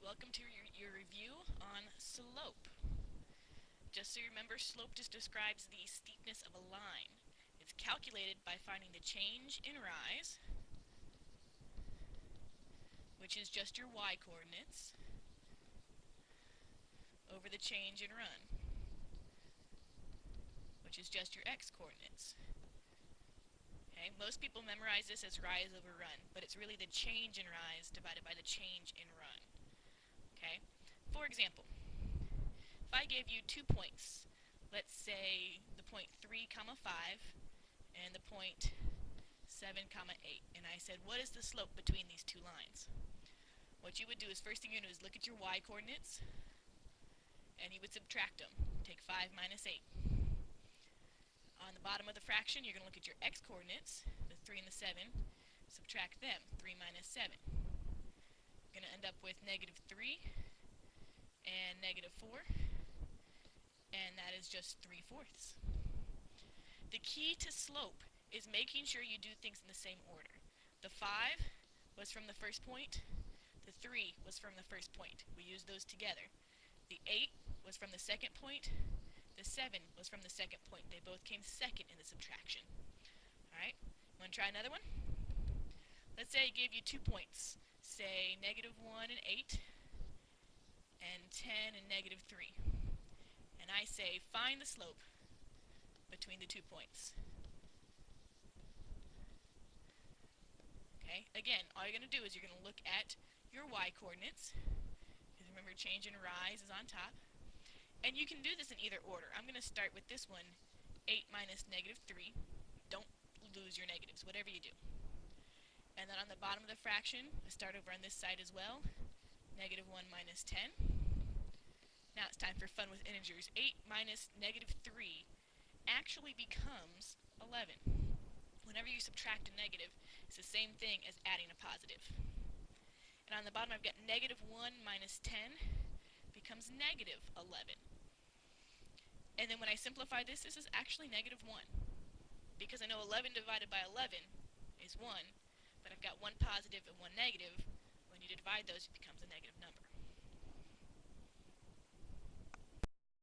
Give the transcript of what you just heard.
welcome to your review on slope. Just so you remember, slope just describes the steepness of a line. It's calculated by finding the change in rise, which is just your y-coordinates, over the change in run, which is just your x-coordinates. Okay, most people memorize this as rise over run, but it's really the change in rise divided by the change in run. Okay? For example, if I gave you 2 points, let's say the point 3, 5 and the point 7, 8, and I said, what is the slope between these two lines? What you would do is, first thing you do is look at your y-coordinates, and you would subtract them. Take 5 minus 8. On the bottom of the fraction, you're going to look at your x-coordinates, the 3 and the 7, subtract them, 3 minus 7. You're going to end up with negative 3 and negative 4, and that is just 3/4. The key to slope is making sure you do things in the same order. The 5 was from the first point, the 3 was from the first point. We used those together. The 8 was from the second point, the 7 was from the second point. They both came second in the subtraction. Alright, want to try another one? Let's say I gave you 2 points, say negative 1 and 8, and 10 and negative 3. And I say, find the slope between the 2 points. Okay, again, all you're going to do is you're going to look at your y-coordinates, because remember, change in rise is on top. And you can do this in either order. I'm going to start with this one, 8 minus negative 3. Don't lose your negatives, whatever you do. And then on the bottom of the fraction, I start over on this side as well, negative 1 minus 10. Now it's time for fun with integers. 8 minus negative 3 actually becomes 11. Whenever you subtract a negative, it's the same thing as adding a positive. And on the bottom, I've got negative 1 minus 10 becomes negative 11. And then when I simplify this, this is actually negative 1. Because I know 11 divided by 11 is 1, but I've got one positive and one negative. When you divide those, it becomes a negative number.